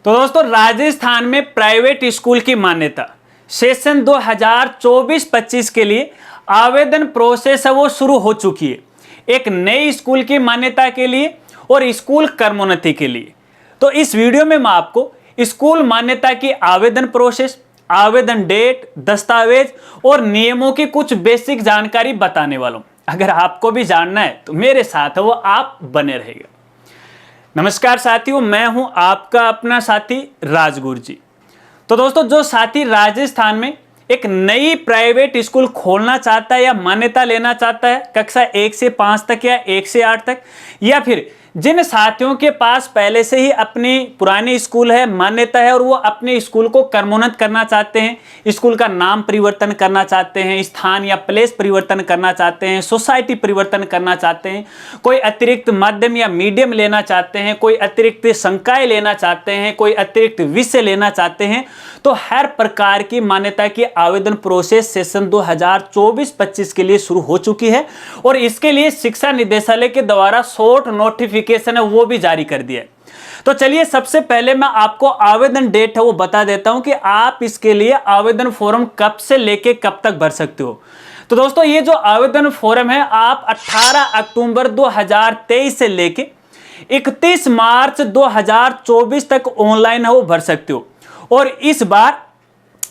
तो दोस्तों राजस्थान में प्राइवेट स्कूल की मान्यता सेशन 2024-25 के लिए आवेदन प्रोसेस है वो शुरू हो चुकी है, एक नई स्कूल की मान्यता के लिए और स्कूल क्रमोन्नति के लिए। तो इस वीडियो में मैं आपको स्कूल मान्यता की आवेदन प्रोसेस, आवेदन डेट, दस्तावेज और नियमों की कुछ बेसिक जानकारी बताने वाला हूं। अगर आपको भी जानना है तो मेरे साथ वो आप बने रहेगा। नमस्कार साथियों, मैं हूं आपका अपना साथी राजगुरु जी। तो दोस्तों, जो साथी राजस्थान में एक नई प्राइवेट स्कूल खोलना चाहता है या मान्यता लेना चाहता है कक्षा 1 से 5 तक या 1 से 8 तक, या फिर जिन साथियों के पास पहले से ही अपनी पुरानी स्कूल है, मान्यता है और वो अपने स्कूल को क्रमोन्नत करना चाहते हैं, स्कूल का नाम परिवर्तन करना चाहते हैं, स्थान या प्लेस परिवर्तन करना चाहते हैं, सोसाइटी परिवर्तन करना चाहते हैं, कोई अतिरिक्त माध्यम या मीडियम लेना चाहते हैं, कोई अतिरिक्त संकाय लेना चाहते हैं, कोई अतिरिक्त विषय लेना चाहते हैं, तो हर प्रकार की मान्यता की आवेदन प्रोसेस सेशन 2024-25 के लिए शुरू हो चुकी है और इसके लिए शिक्षा निदेशालय के द्वारा शॉर्ट नोटिफिकेशन है वो भी जारी कर दिया है। तो चलिए, सबसे पहले मैं आपको आवेदन डेट है वो बता देता हूं कि आप इसके लिए आवेदन फॉर्म कब से लेके कब तक भर सकते हो। तो दोस्तों, ये जो आवेदन फॉर्म है आप 18 अक्टूबर 2023 से लेके 31 मार्च 2024 तक ऑनलाइन है वो भर सकते हो। और इस बार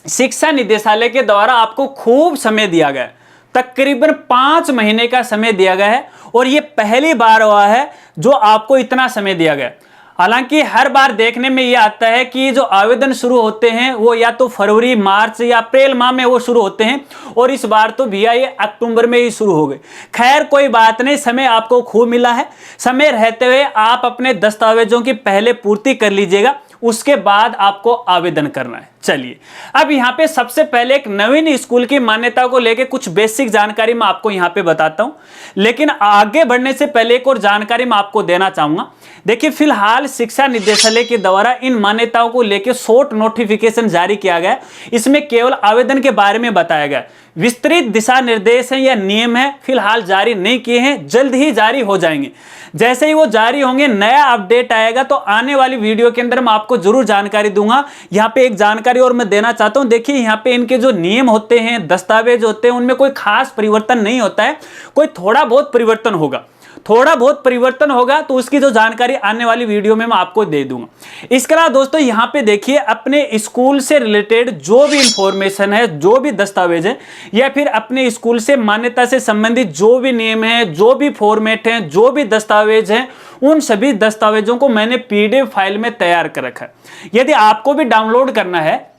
शिक्षा निदेशालय के द्वारा आपको खूब समय दिया गया है, तकरीबन 5 महीने का समय दिया गया है और ये पहली बार हुआ है जो आपको इतना समय दिया गया। हालांकि हर बार देखने में ये आता है कि जो आवेदन शुरू होते हैं वो या तो फरवरी, मार्च या अप्रैल माह में वो शुरू होते हैं और इस बार तो भैया ये अक्टूबर में ही शुरू हो गए। खैर कोई बात नहीं, समय आपको खूब मिला है। समय रहते हुए आप अपने दस्तावेजों की पहले पूर्ति कर लीजिएगा, उसके बाद आपको आवेदन करना है। चलिए, अब यहाँ पे सबसे पहले एक नवीन स्कूल की मान्यता को लेके कुछ बेसिक जानकारी मैं आपको यहाँ पे बताता हूँ, लेकिन आगे बढ़ने से पहले एक और जानकारी मैं आपको देना चाहूंगा। देखिए, फिलहाल शिक्षा निदेशालय के द्वारा इन मान्यताओं को लेकर शॉर्ट नोटिफिकेशन जारी किया गया। इसमें केवल आवेदन के बारे में बताया गया, विस्तृत दिशा निर्देश है या नियम है फिलहाल जारी नहीं किए हैं, जल्द ही जारी हो जाएंगे। जैसे ही वो जारी होंगे, नया अपडेट आएगा तो आने वाली वीडियो के अंदर मैं आपको जरूर जानकारी दूंगा। यहाँ पे एक जानकारी और मैं देना चाहता हूँ। देखिए, यहाँ पे इनके जो नियम होते हैं, दस्तावेज होते हैं, उनमें कोई खास परिवर्तन नहीं होता है, कोई थोड़ा बहुत परिवर्तन होगा। थोड़ा बहुत परिवर्तन होगा तो उसकी जो जानकारी आने वाली वीडियो में मैं आपको दे दूंगा। इसके अलावा दोस्तों, यहाँ पे देखिए, अपने स्कूल से रिलेटेड जो भी इंफॉर्मेशन है, जो भी दस्तावेज है, या फिर अपने स्कूल से मान्यता से संबंधित जो भी नियम है, जो भी फॉर्मेट है, जो भी दस्तावेज है, उन सभी दस्तावेजों को मैंने पीडीएफ फाइल में तैयार कर रखा है। यदि आपको भी डाउनलोड करना है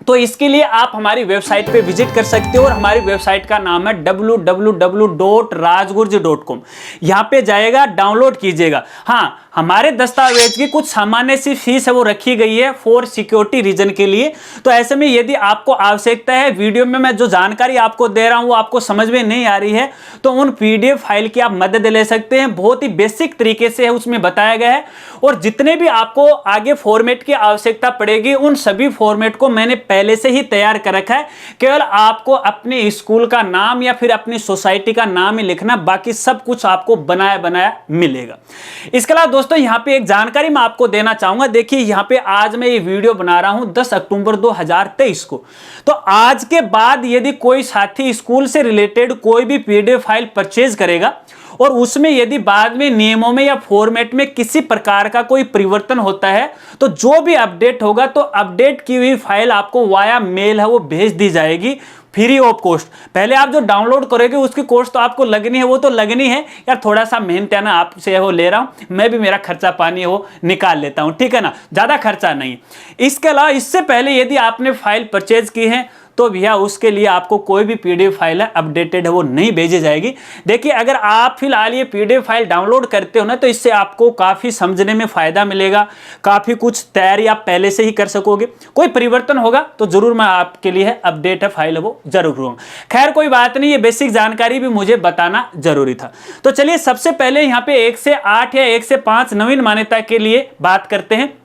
तो इसके लिए आप हमारी वेबसाइट पे विजिट कर सकते हो और हमारी वेबसाइट का नाम है www.rajgurji.com। यहाँ पे जाएगा, डाउनलोड कीजिएगा। हाँ, हमारे दस्तावेज की कुछ सामान्य सी फीस है वो रखी गई है फॉर सिक्योरिटी रीजन के लिए। तो ऐसे में यदि आपको आवश्यकता है, वीडियो में मैं जो जानकारी आपको दे रहा हूँ वो आपको समझ में नहीं आ रही है, तो उन पीडीएफ फाइल की आप मदद ले सकते हैं। बहुत ही बेसिक तरीके से है उसमें बताया गया है और जितने भी आपको आगे फॉर्मेट की आवश्यकता पड़ेगी उन सभी फॉर्मेट को मैंने पहले से ही तैयार कर रखा है। केवल आपको अपने स्कूल का नाम या फिर अपनी सोसाइटी का नाम ही लिखना, बाकी सब कुछ आपको बनाया बनाया मिलेगा। इसके अलावा दोस्तों, यहाँ पे एक जानकारी मैं आपको देना चाहूंगा। देखिए, यहाँ पे आज मैं ये वीडियो बना रहा हूं 10 अक्टूबर 2023 को। तो आज के बाद यदि कोई साथी स्कूल से रिलेटेड कोई भी पीडीएफ फाइल परचेज करेगा और उसमें यदि बाद में नियमों में या फॉर्मेट में किसी प्रकार का कोई परिवर्तन होता है, तो जो भी अपडेट होगा तो अपडेट की हुई फाइल आपको वाया मेल है वो भेज दी जाएगी फ्री ऑफ कॉस्ट। पहले आप जो डाउनलोड करोगे उसकी कॉस्ट तो आपको लगनी है, वो तो लगनी है यार, थोड़ा सा मेहनत है ना, आपसे वो ले रहा हूं, मैं भी मेरा खर्चा पानी वो निकाल लेता हूं, ठीक है ना, ज्यादा खर्चा नहीं। इसके अलावा इससे पहले यदि आपने फाइल परचेज की है तो भैया उसके लिए आपको कोई भी पीडीएफ फाइल है अपडेटेड है वो नहीं भेजी जाएगी। देखिए, अगर आप फिलहाल ये पीडीएफ फाइल डाउनलोड करते हो ना, तो इससे आपको काफ़ी समझने में फ़ायदा मिलेगा, काफ़ी कुछ तैयारी आप पहले से ही कर सकोगे। कोई परिवर्तन होगा तो ज़रूर मैं आपके लिए अपडेट है फाइल है वो जरूर करूँगा। खैर कोई बात नहीं, ये बेसिक जानकारी भी मुझे बताना जरूरी था। तो चलिए, सबसे पहले यहाँ पे 1 से 8 या 1 से 5 नवीन मान्यता के लिए बात करते हैं।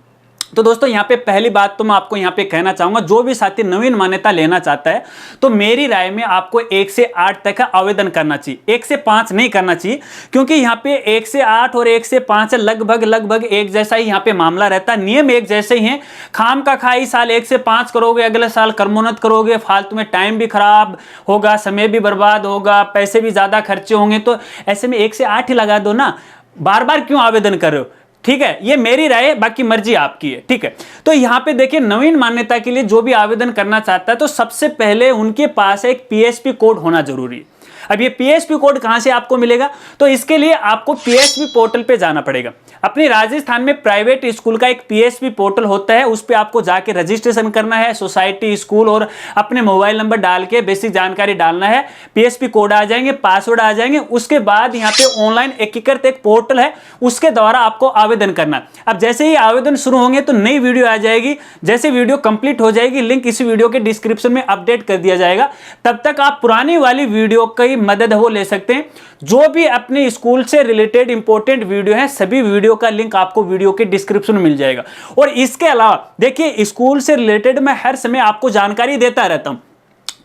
तो दोस्तों यहाँ पे पहली बात तो मैं आपको यहाँ पे कहना चाहूंगा, जो भी साथी नवीन मान्यता लेना चाहता है तो मेरी राय में आपको 1 से 8 तक का आवेदन करना चाहिए, 1 से 5 नहीं करना चाहिए, क्योंकि यहाँ पे 1 से 8 और 1 से 5 लगभग एक जैसा ही यहाँ पे मामला रहता है, नियम एक जैसे ही है। खाम का खाई साल 1 से 5 करोगे, अगले साल कर्मोन्नत करोगे, फालतू में टाइम भी खराब होगा, समय भी बर्बाद होगा, पैसे भी ज्यादा खर्चे होंगे, तो ऐसे में 1 से 8 ही लगा दो ना, बार बार क्यों आवेदन कर रहे हो। ठीक है, ये मेरी राय है, बाकी मर्जी आपकी है। ठीक है, तो यहां पे देखिए नवीन मान्यता के लिए जो भी आवेदन करना चाहता है तो सबसे पहले उनके पास एक पीएसपी कोड होना जरूरी है। अब ये पीएसपी कोड कहां से आपको मिलेगा, तो इसके लिए आपको पीएसपी पोर्टल पे जाना पड़ेगा। अपनी राजस्थान में प्राइवेट स्कूल का एक पीएसपी पोर्टल होता है, उस पे आपको जाके रजिस्ट्रेशन करना है, सोसाइटी, स्कूल और अपने मोबाइल नंबर डाल के बेसिक जानकारी डालना है, पीएसपी कोड आ जाएंगे, पासवर्ड आ जाएंगे। उसके बाद यहाँ पे ऑनलाइन एकीकृत एक पोर्टल है, उसके द्वारा आपको आवेदन करना है। अब जैसे ही आवेदन शुरू होंगे तो नई वीडियो आ जाएगी, जैसे वीडियो कंप्लीट हो जाएगी लिंक इसी वीडियो के डिस्क्रिप्शन में अपडेट कर दिया जाएगा, तब तक आप पुरानी वाली वीडियो की मदद वो ले सकते हैं। जो भी अपने स्कूल से रिलेटेड इंपॉर्टेंट वीडियो है, सभी वीडियो का लिंक आपको वीडियो के डिस्क्रिप्शन में मिल जाएगा। और इसके अलावा देखिए स्कूल से रिलेटेड मैं हर समय आपको जानकारी देता रहता हूं,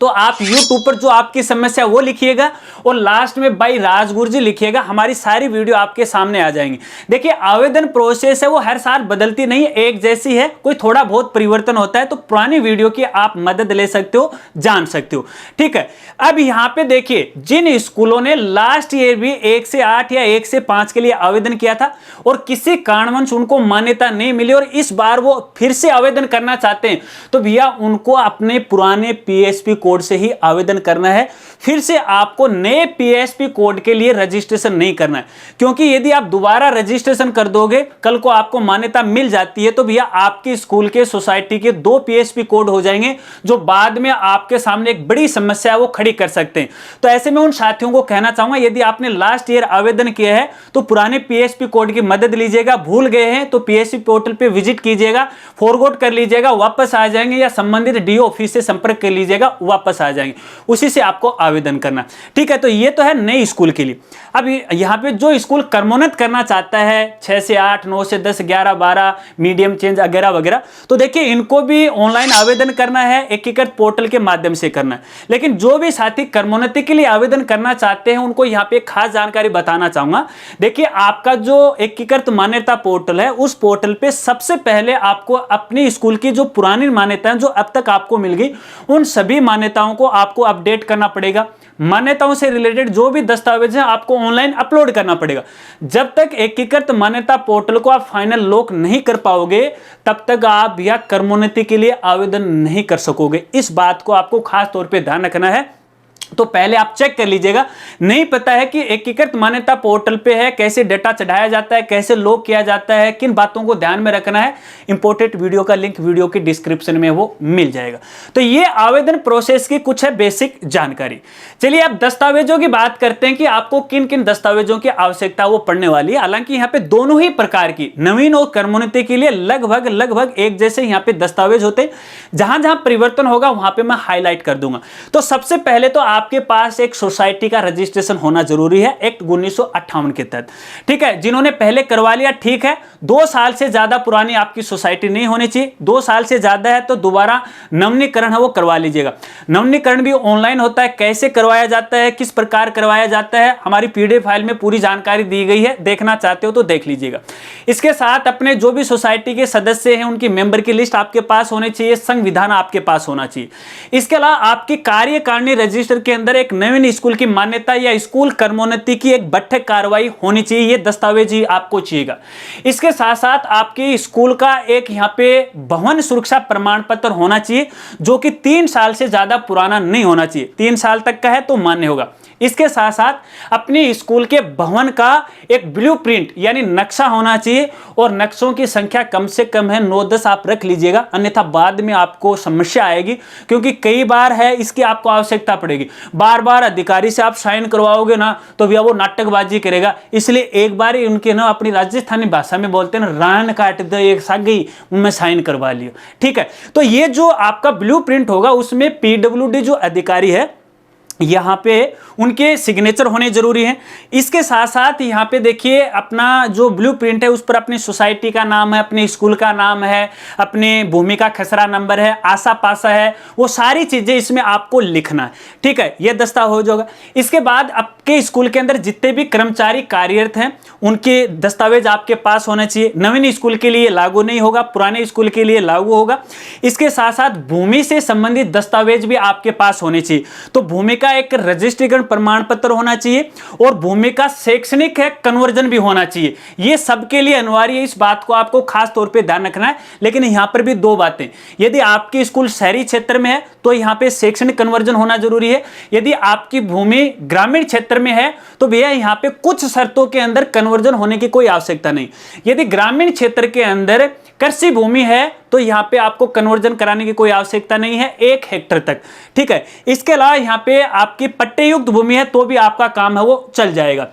तो आप YouTube पर जो आपकी समस्या वो लिखिएगा और लास्ट में भाई राजगुरु जी लिखिएगा, हमारी सारी वीडियो आपके सामने आ जाएंगी। देखिए आवेदन प्रोसेस है वो हर साल बदलती नहीं है, एक जैसी है, कोई थोड़ा बहुत परिवर्तन होता है, तो पुरानी वीडियो की आप मदद ले सकते हो, जान सकते हो। ठीक है, अब यहाँ पे देखिए जिन स्कूलों ने लास्ट ईयर भी 1 से 8 या 1 से 5 के लिए आवेदन किया था और किसी कारणवश उनको मान्यता नहीं मिली और इस बार वो फिर से आवेदन करना चाहते हैं, तो भैया उनको अपने पुराने पीएसपी कोड से ही आवेदन करना है। फिर से आपको नए पीएसपी कोड के लिए रजिस्ट्रेशन नहीं करना है, क्योंकि यदि आप दोबारा रजिस्ट्रेशन कर दोगे, कल को आपको मान्यता मिल जाती है, तो भैया आपके स्कूल के सोसाइटी के 2 पीएसपी कोड हो जाएंगे, जो बाद में आपके सामने एक बड़ी समस्या वो खड़ी कर सकते हैं। तो ऐसे में उन साथियों को कहना चाहूंगा, यदि आपने लास्ट ईयर आवेदन किया है तो पुराने पीएसपी कोड की मदद लीजिएगा, भूल गए हैं तो पीएसपी पोर्टल पे विजिट कीजिएगा, फॉरवर्ड कर लीजिएगा, वापस आ जाएंगे, या संबंधित डीओ ऑफिस से संपर्क कर लीजिएगा, वापस आ जाएंगे, उसी से आपको आवेदन करना। ठीक है, तो ये तो है नए स्कूल के लिए। अब यहां पे जो स्कूल कर्मोन्नत करना चाहता है 6 से 8, 9 से 10, 11, 12, मीडियम चेंज वगैरह वगैरह, तो देखिए इनको भी ऑनलाइन आवेदन करना है, एकीकृत पोर्टल के माध्यम से करना है। लेकिन जो भी साथी कर्मोन्नति के लिए आवेदन करना चाहते हैं उनको यहां पे खास जानकारी बताना चाहूंगा। देखिए आपका जो एकीकृत मान्यता पोर्टल है, उस पोर्टल पे सबसे पहले आपको अपनी स्कूल की जो पुरानी मान्यताएं जो अब तक आपको मिल गई, उन सभी मान्यताओं को आपको अपडेट करना पड़ेगा। मान्यताओं से रिलेटेड जो भी दस्तावेज हैं आपको ऑनलाइन अपलोड करना पड़ेगा। जब तक एकीकृत मान्यता पोर्टल को आप फाइनल लॉक नहीं कर पाओगे, तब तक आप या कर्मोन्नति के लिए आवेदन नहीं कर सकोगे। इस बात को आपको खास तौर पे ध्यान रखना है। तो पहले आप चेक कर लीजिएगा, नहीं पता है कि एकीकृत मान्यता पोर्टल पे है, कैसे डेटा चढ़ाया जाता है, कैसे लॉक किया जाता है, किन बातों को ध्यान में रखना है, इंपोर्टेंट वीडियो का लिंक वीडियो के डिस्क्रिप्शन में वो मिल जाएगा। तो ये आवेदन प्रोसेस की कुछ है बेसिक जानकारी। चलिए अब दस्तावेजों की बात करते हैं कि आपको किन किन दस्तावेजों की आवश्यकता वो पड़ने वाली है। हालांकि यहाँ पे दोनों ही प्रकार की नवीन और कर्मोन्नति के लिए लगभग एक जैसे यहाँ पे दस्तावेज होते हैं। जहां जहां परिवर्तन होगा वहां पे मैं हाईलाइट कर दूंगा। तो सबसे पहले तो आपके पास एक सोसाइटी का रजिस्ट्रेशन होना जरूरी है एक्ट 1958 के तहत। ठीक है, जिन्होंने पहले करवा लिया ठीक है, 2 साल से ज्यादा पुरानी आपकी सोसाइटी नहीं होनी चाहिए। 2 साल से ज्यादा है तो दोबारा नवीनीकरण है वो करवा लीजिएगा। नवीनीकरण भी ऑनलाइन होता है, कैसे करवाया जाता है, किस प्रकार करवाया जाता है, हमारी पीडीएफ फाइल में पूरी जानकारी दी गई है, देखना चाहते हो तो देख लीजिएगा। इसके साथ अपने जो भी सोसाइटी के सदस्य हैं उनकी मेंबर की लिस्ट आपके पास होनी चाहिए, संविधान आपके पास होना चाहिए। इसके अलावा आपकी कार्यकारिणी रजिस्टर के अंदर एक नवीन स्कूल की मान्यता या स्कूल कर्मोन्नति की एक बैठक कार्रवाई होनी चाहिए, ये दस्तावेज ही आपको चाहिएगा। इसके साथ साथ आपके स्कूल का एक यहाँ पे भवन सुरक्षा प्रमाण पत्र होना चाहिए, जो कि 3 साल से ज्यादा पुराना नहीं होना चाहिए। 3 साल तक का है तो मान्य होगा। इसके साथ साथ अपने स्कूल के भवन का एक ब्लूप्रिंट यानी नक्शा होना चाहिए, और नक्शों की संख्या कम से कम है 9-10 आप रख लीजिएगा, अन्यथा बाद में आपको समस्या आएगी, क्योंकि कई बार है इसकी आपको आवश्यकता पड़ेगी। बार बार अधिकारी से आप साइन करवाओगे ना तो भैया वो नाटकबाजी करेगा। इसलिए एक बार ही उनके ना अपनी राजस्थानी भाषा में बोलते हैं ना, रान काट दो एक साग गई उनमें साइन करवा लियो। ठीक है, तो ये जो आपका ब्लूप्रिंट होगा उसमें पीडब्ल्यूडी जो अधिकारी है यहाँ पे उनके सिग्नेचर होने जरूरी हैं। इसके साथ साथ यहाँ पे देखिए अपना जो ब्लूप्रिंट है उस पर अपनी सोसाइटी का नाम है, अपने स्कूल का नाम है, अपनी भूमि का खसरा नंबर है, आसा पासा है, वो सारी चीजें इसमें आपको लिखना है। ठीक है, ये दस्तावेज होगा। इसके बाद आपके स्कूल के अंदर जितने भी कर्मचारी कार्यरत हैं उनके दस्तावेज आपके पास होना चाहिए। नवीन स्कूल के लिए लागू नहीं होगा, पुराने स्कूल के लिए लागू होगा। इसके साथ साथ भूमि से संबंधित दस्तावेज भी आपके पास होने चाहिए। तो भूमि का एक रजिस्ट्रेशन प्रमाण पत्र होना चाहिए और भूमि का शैक्षणिक है कन्वर्जन भी होना चाहिए। ये सबके लिए अनिवार्य है, इस बात को आपको खास तौर पे ध्यान रखना है। लेकिन यहां पर भी दो बातें, यदि आपकी स्कूल शहरी क्षेत्र में है तो यहां पे शैक्षणिक कन्वर्जन होना जरूरी है। यदि आपकी भूमि ग्रामीण क्षेत्र में है तो भैया यहां पे कुछ शर्तों के अंदर कन्वर्जन होने की कोई आवश्यकता नहीं। यदि ग्रामीण क्षेत्र के अंदर कृषि भूमि है तो यहां पे आपको कन्वर्जन कराने की कोई आवश्यकता नहीं है 1 हेक्टेयर तक। ठीक है, इसके अलावा यहां पे आपकी पट्टेयुक्त भूमि है तो भी आपका काम है वो चल जाएगा।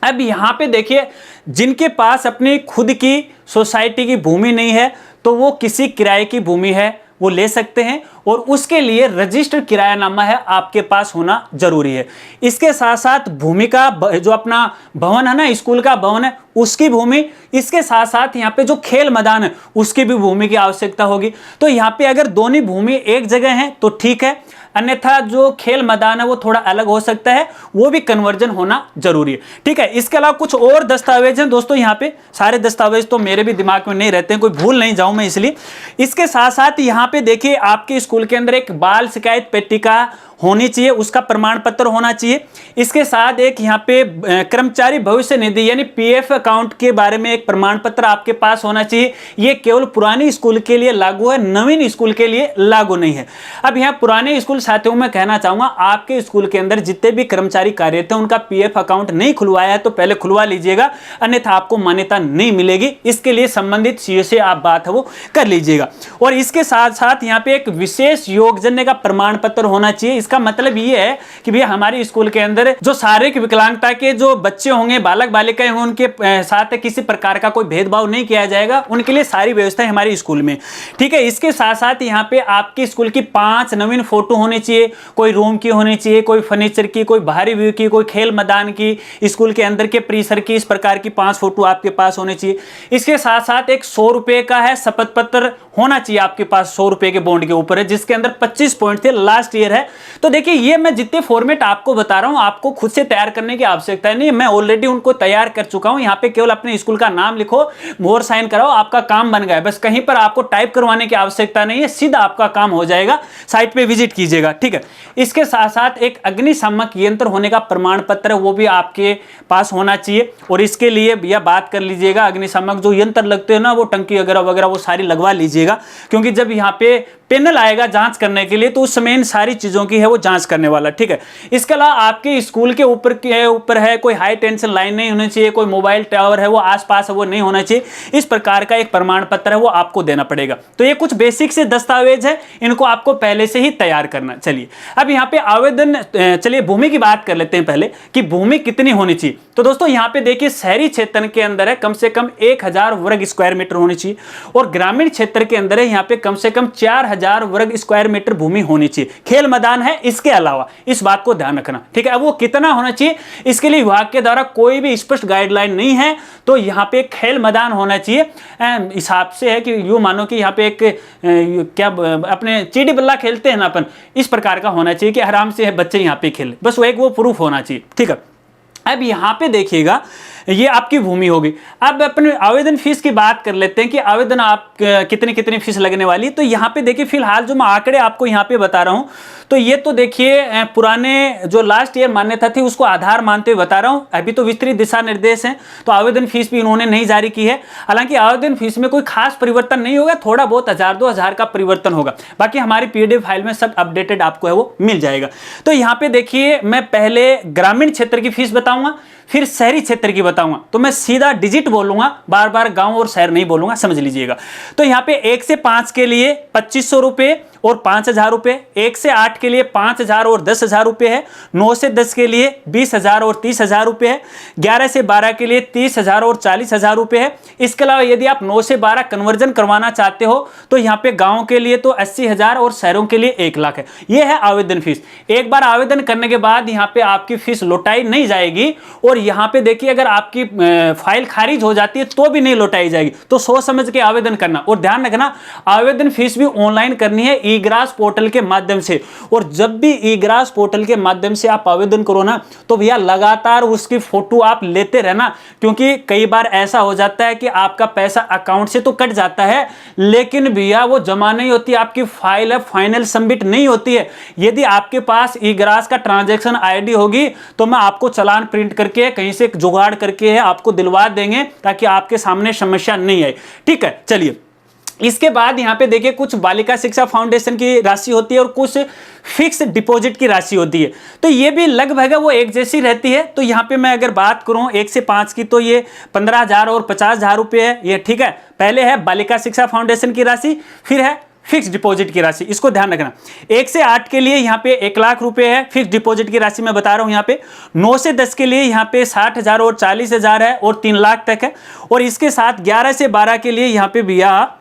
अब यहां पे देखिए जिनके पास अपनी खुद की सोसाइटी की भूमि नहीं है तो वो किसी किराए की भूमि है वो ले सकते हैं और उसके लिए रजिस्टर्ड किरायानामा है आपके पास होना जरूरी है। इसके साथ साथ भूमि का जो अपना भवन है ना, स्कूल का भवन है उसकी भूमि, इसके साथ साथ यहाँ पे जो खेल मैदान है उसकी भी भूमि की आवश्यकता होगी। तो यहाँ पे अगर दोनों भूमि एक जगह है तो ठीक है, अन्यथा जो खेल मैदान है वो थोड़ा अलग हो सकता है, वो भी कन्वर्जन होना जरूरी है। ठीक है, इसके अलावा कुछ और दस्तावेज हैं दोस्तों, यहाँ पे सारे दस्तावेज तो मेरे भी दिमाग में नहीं रहते हैं, कोई भूल नहीं जाऊं मैं इसलिए। इसके साथ साथ यहाँ पे देखिए आपके स्कूल के अंदर एक बाल शिकायत पेटिका होनी चाहिए, उसका प्रमाण पत्र होना चाहिए। इसके साथ एक यहाँ पे कर्मचारी भविष्य निधि यानी पीएफ अकाउंट के बारे में एक प्रमाण पत्र आपके पास होना चाहिए। ये केवल पुरानी स्कूल के लिए लागू है, नवीन स्कूल के लिए लागू नहीं है। अब यहाँ पुराने स्कूल साथियों में कहना चाहूंगा, आपके स्कूल के अंदर जितने भी कर्मचारी कार्यरत हैं उनका पीएफ अकाउंट नहीं खुलवाया है तो पहले खुलवा लीजिएगा, अन्यथा आपको मान्यता नहीं मिलेगी। इसके लिए संबंधित सीओ से आप बात है वो कर लीजिएगा। और इसके साथ साथ यहाँ पे एक विशेष योगजन्य का प्रमाण पत्र होना चाहिए। इसका मतलब ये है कि भैया हमारे स्कूल के अंदर जो शारीरिक विकलांगता के जो बच्चे होंगे, बालक बालिकाएं होंगे, उनके साथ किसी प्रकार का कोई भेदभाव नहीं किया जाएगा, उनके लिए सारी व्यवस्था हमारे स्कूल में। ठीक है, इसके साथ साथ यहाँ पे आपके स्कूल की 5 नवीन फोटो होनी चाहिए, कोई रूम की होनी चाहिए, कोई फर्नीचर की, कोई बाहरी व्यू की, कोई खेल मैदान की, स्कूल के अंदर के परिसर की, इस प्रकार की 5 फोटो आपके पास होनी चाहिए। इसके साथ साथ एक 100 रुपए का है शपथ पत्र होना चाहिए आपके पास, 100 रुपए के बॉन्ड के ऊपर है, जिसके अंदर 25 पॉइंट थे, लास्ट ईयर है। तो देखिए ये मैं जितने फॉर्मेट आपको बता रहा हूं आपको खुद से तैयार करने की आवश्यकता नहीं, मैं ऑलरेडी उनको तैयार कर चुका हूं। यहां पे केवल अपने स्कूल का नाम लिखो, मोहर साइन कराओ, आपका काम बन गया। बस कहीं पर आपको टाइप करवाने की आवश्यकता नहीं है, सीधा आपका काम हो जाएगा। साइट पे विजिट कीजिएगा। ठीक है, इसके साथ साथ एक अग्निशामक यंत्र होने का प्रमाण पत्र वो भी आपके पास होना चाहिए। और इसके लिए भैया बात कर लीजिएगा, अग्निशामक जो यंत्र लगते हैं ना, वो टंकी वगैरह वगैरह वो सारी लगवा लीजिएगा, क्योंकि जब यहाँ पे पैनल आएगा जांच करने के लिए तो उस समय इन सारी चीजों की है वो जांच करने वाला। ठीक है, इसके अलावा आपके स्कूल के ऊपर है कोई हाई टेंशन लाइन नहीं होनी चाहिए, कोई मोबाइल टावर है वो आसपास है वो नहीं होना चाहिए, इस प्रकार का एक प्रमाण पत्र है वो आपको देना पड़ेगा। तो ये कुछ बेसिक से दस्तावेज है, इनको आपको पहले से ही तैयार करना। चलिए अब यहाँ पे आवेदन, चलिए भूमि की बात कर लेते हैं पहले कि भूमि कितनी होनी चाहिए। तो दोस्तों यहाँ पे देखिए शहरी क्षेत्र के अंदर है कम से कम 1000 वर्ग स्क्वायर मीटर होनी चाहिए और ग्रामीण क्षेत्र के अंदर है यहाँ पे कम से कम 4000 वर्ग स्क्वायर मीटर भूमि होनी चाहिए। खेल मैदान है इसके अलावा, इस बात को ध्यान रखना। ठीक है, अब वो कितना होना चाहिए इसके लिए विभाग के द्वारा कोई भी स्पष्ट गाइडलाइन नहीं है। तो यहाँ पे खेल मैदान होना चाहिए, हिसाब से है कि यूं मानो कि यहाँ पे एक क्या अपने चिड़ी बल्ला खेलते हैं ना अपन, इस प्रकार का होना चाहिए कि आराम से बच्चे यहाँ पे खेले, बस वो एक वो प्रूफ होना चाहिए। ठीक है, अब यहाँ पे देखिएगा ये आपकी भूमि होगी। अब अपने आवेदन फीस की बात कर लेते हैं कि आवेदन आप कितनी कितनी फीस लगने वाली। तो यहाँ पे देखिए फिलहाल जो मैं आंकड़े आपको यहाँ पे बता रहा हूँ, तो ये तो देखिए पुराने जो लास्ट ईयर मान्यता थी उसको आधार मानते हुए बता रहा हूँ। अभी तो विस्तृत दिशा निर्देश हैं, तो आवेदन फीस भी इन्होंने नहीं जारी की है। हालांकि आवेदन फीस में कोई खास परिवर्तन नहीं होगा, थोड़ा बहुत 1000-2000 का परिवर्तन होगा, बाकी हमारी PDF फाइल में सब अपडेटेड आपको है वो मिल जाएगा। तो यहाँ पे देखिए मैं पहले ग्रामीण क्षेत्र की फीस बताऊंगा, फिर शहरी क्षेत्र की बताऊंगा। तो मैं सीधा डिजिट बोलूंगा, बार बार गांव और शहर नहीं बोलूंगा, समझ लीजिएगा। तो यहाँ पे 1 से 5 के लिए 2500 रुपए और 5,000 रुपये, 1 से 8 के लिए 5,000 और 10,000 रुपये है, 9 से 10 के लिए 20,000 और 30,000 रुपये है, 11 से 12 के लिए 30,000 और 40,000 रुपये है। इसके अलावा यदि आप 9 से 12 कन्वर्जन करवाना चाहते हो तो यहाँ पे गाँव के लिए तो 80,000 और शहरों के लिए 1 लाख है। ये है आवेदन फीस। एक बार आवेदन करने के बाद यहाँ पे आपकी फीस लौटाई नहीं जाएगी, और यहाँ पे देखिए अगर आपकी फाइल खारिज हो जाती है तो भी नहीं लौटाई जाएगी। तो सोच समझ के आवेदन करना, और ध्यान रखना आवेदन फीस भी ऑनलाइन करनी है ई-ग्रास पोर्टल के माध्यम से। और जब भी ई-ग्रास पोर्टल के माध्यम से आप आवेदन करो ना तो भैया लगातार उसकी फोटो आप लेते रहना, क्योंकि कई बार ऐसा हो जाता है कि आपका पैसा अकाउंट से तो कट जाता है लेकिन भैया वो जमा नहीं होती, आपकी फाइल है फाइनल सबमिट नहीं होती है। यदि आपके पास ई-ग्रास का ट्रांजैक्शन आईडी होगी तो मैं आपको चालान प्रिंट करके कहीं से जुगाड़ करके आपको दिलवा देंगे ताकि आपके सामने समस्या नहीं आए। ठीक है, चलिए इसके बाद यहाँ पे देखिए कुछ बालिका शिक्षा फाउंडेशन की राशि होती है और कुछ फिक्स डिपॉजिट की राशि होती है, तो ये भी लगभग वो एक जैसी रहती है। तो यहाँ पे मैं अगर बात करूँ 1 से 5 की तो ये 15,000 और 50,000 रुपये है ये। ठीक है, पहले है बालिका शिक्षा फाउंडेशन की राशि, फिर है फिक्स डिपॉजिट की राशि, इसको ध्यान रखना। 1 से 8 के लिए यहाँ पे 1 लाख रुपए है फिक्स डिपॉजिट की राशि मैं बता रहा हूँ यहाँ पे। 9 से 10 के लिए यहाँ पे 60,000 और 40,000 है और 3 लाख तक है। और इसके साथ 11 से 12 के लिए यहाँ पे भैया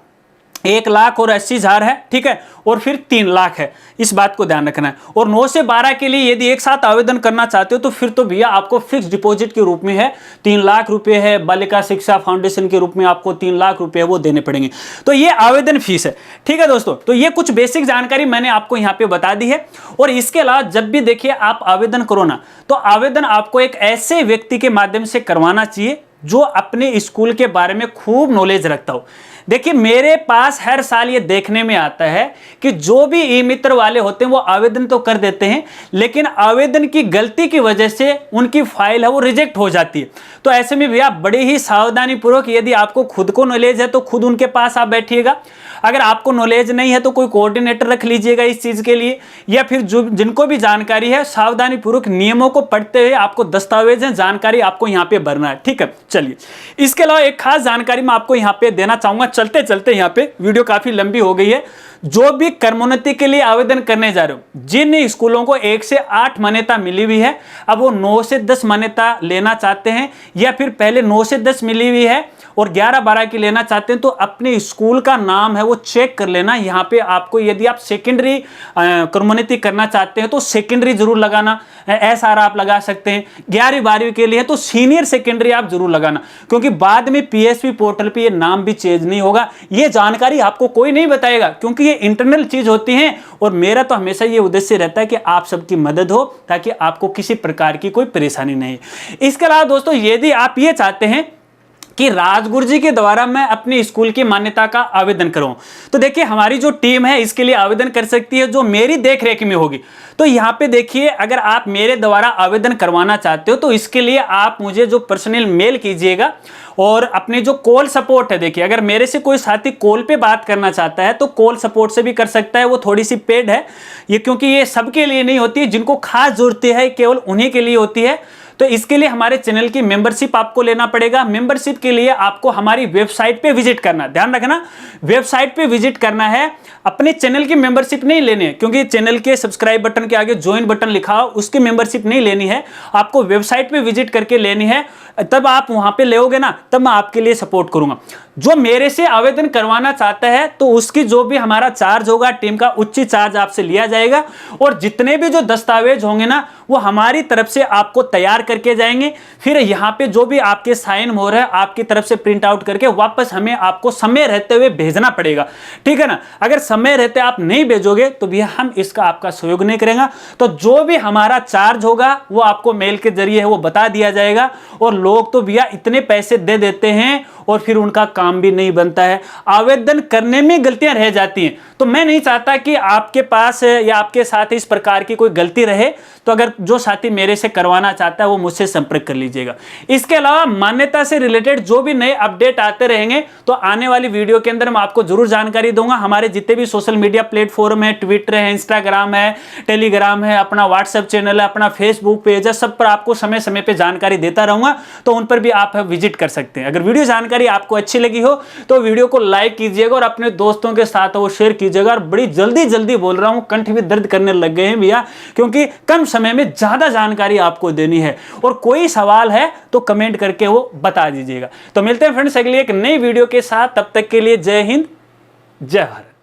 1 लाख और 80,000 है। ठीक है, और फिर 3 लाख है, इस बात को ध्यान रखना है। और 9 से 12 के लिए यदि एक साथ आवेदन करना चाहते हो तो फिर तो भैया आपको फिक्स डिपॉजिट के रूप में है 3 लाख रुपए है, बालिका शिक्षा फाउंडेशन के रूप में आपको 3 लाख रुपए वो देने पड़ेंगे। तो ये आवेदन फीस है। ठीक है दोस्तों, तो ये कुछ बेसिक जानकारी मैंने आपको यहाँ पे बता दी है। और इसके अलावा जब भी देखिए आप आवेदन करो ना तो आवेदन आपको एक ऐसे व्यक्ति के माध्यम से करवाना चाहिए जो अपने स्कूल के बारे में खूब नॉलेज रखता हो। देखिए मेरे पास हर साल ये देखने में आता है कि जो भी ई मित्र वाले होते हैं वो आवेदन तो कर देते हैं लेकिन आवेदन की गलती की वजह से उनकी फाइल है वो रिजेक्ट हो जाती है। तो ऐसे में भैया बड़े ही सावधानी पूर्वक, यदि आपको खुद को नॉलेज है तो खुद उनके पास आप बैठिएगा, अगर आपको नॉलेज नहीं है तो कोई कोऑर्डिनेटर रख लीजिएगा इस चीज के लिए, या फिर जो जिनको भी जानकारी है सावधानी पूर्वक नियमों को पढ़ते हुए आपको दस्तावेज जानकारी आपको यहाँ पे भरना है। ठीक है, चलिए इसके अलावा एक खास जानकारी मैं आपको यहाँ पे देना चाहूंगा। चलते चलते यहाँ पे वीडियो काफी लंबी हो गई है। जो भी कर्मोन्नति के लिए आवेदन करने जा रहे हो, जिन स्कूलों को 1 से 8 मान्यता मिली हुई है, अब वो 9 से 10 मान्यता लेना चाहते हैं या फिर पहले 9 से 10 मिली हुई है और 11-12 की लेना चाहते हैं, तो अपने स्कूल का नाम है वो चेक कर लेना। यहाँ पे आपको यदि आप सेकेंडरी कर्मोन्नति करना चाहते हैं तो सेकेंडरी जरूर लगाना, SR आप लगा सकते हैं। 11वीं-12वीं के लिए तो सीनियर सेकेंडरी आप जरूर लगाना, क्योंकि बाद में PSP पोर्टल पे ये नाम भी चेंज नहीं होगा। ये जानकारी आपको कोई नहीं बताएगा क्योंकि ये इंटरनल चीज होती है, और मेरा तो हमेशा ये उद्देश्य रहता है कि आप सबकी मदद हो ताकि आपको किसी प्रकार की कोई परेशानी नहीं। इसके अलावा दोस्तों यदि आप ये चाहते हैं कि राजगुरु जी के द्वारा मैं अपनी स्कूल की मान्यता का आवेदन करूं, तो देखिए हमारी जो टीम है इसके लिए आवेदन कर सकती है जो मेरी देखरेख में होगी। तो यहाँ पे देखिए अगर आप मेरे द्वारा आवेदन करवाना चाहते हो तो इसके लिए आप मुझे जो पर्सनल मेल कीजिएगा, और अपने जो कॉल सपोर्ट है, देखिए अगर मेरे से कोई साथी कॉल पे बात करना चाहता है तो कॉल सपोर्ट से भी कर सकता है, वो थोड़ी सी पेड है ये, क्योंकि ये सबके लिए नहीं होती है, जिनको खास जरूरत है केवल उन्हीं के लिए होती है। तो इसके लिए हमारे चैनल की मेंबरशिप आपको लेना पड़ेगा। मेंबरशिप के लिए आपको हमारी वेबसाइट पे विजिट करना, ध्यान रखना वेबसाइट पे विजिट करना है, अपने चैनल की मेंबरशिप नहीं लेनी है, क्योंकि चैनल के सब्सक्राइब बटन के आगे ज्वाइन बटन लिखा हो उसकी मेंबरशिप नहीं लेनी है, आपको वेबसाइट पे विजिट करके लेनी है। तब आप वहां पे लेोगे ना तब मैं आपके लिए सपोर्ट करूंगा। जो मेरे से आवेदन करवाना चाहता है तो उसकी जो भी हमारा चार्ज होगा टीम का उचित चार्ज आपसे लिया जाएगा, और जितने भी जो दस्तावेज होंगे ना वो हमारी तरफ से आपको तैयार करके जाएंगे। फिर यहाँ पे जो भी आपके साइन हो रहा है आपकी तरफ से प्रिंट आउट करके वापस हमें आपको समय रहते हुए भेजना पड़ेगा, ठीक है ना। अगर समय रहते आप नहीं भेजोगे तो भैया हम इसका आपका सहयोग नहीं करेंगे। तो जो भी हमारा चार्ज होगा वो आपको मेल के जरिए है वो बता दिया जाएगा। और लोग तो भैया इतने पैसे दे देते हैं और फिर उनका काम भी नहीं बनता है, आवेदन करने में गलतियां रह जाती हैं। तो मैं नहीं चाहता कि आपके पास या आपके साथ इस प्रकार की कोई गलती रहे। तो अगर जो साथी मेरे से करवाना चाहता है वो मुझसे संपर्क कर लीजिएगा। इसके अलावा मान्यता से रिलेटेड जो भी नए अपडेट आते रहेंगे तो आने वाली वीडियो के अंदर मैं आपको जरूर जानकारी दूंगा। हमारे जितने भी सोशल मीडिया प्लेटफॉर्म है, ट्विटर है, इंस्टाग्राम है, टेलीग्राम है, अपना व्हाट्सएप चैनल है, अपना फेसबुक पेज है, सब पर आपको समय समय पर जानकारी देता रहूंगा। तो उन पर भी आप विजिट कर सकते हैं। अगर वीडियो जानकारी जानकारी आपको अच्छी लगी हो तो वीडियो को लाइक कीजिएगा और अपने दोस्तों के साथ वो शेयर कीजिएगा। और बड़ी जल्दी बोल रहा हूं, कंठ भी दर्द करने लग गए हैं भैया, क्योंकि कम समय में ज्यादा जानकारी आपको देनी है। और कोई सवाल है तो कमेंट करके वो बता दीजिएगा। तो मिलते हैं फ्रेंड्स अगली एक नई वीडियो के साथ, तब तक के लिए जय हिंद, जय भारत।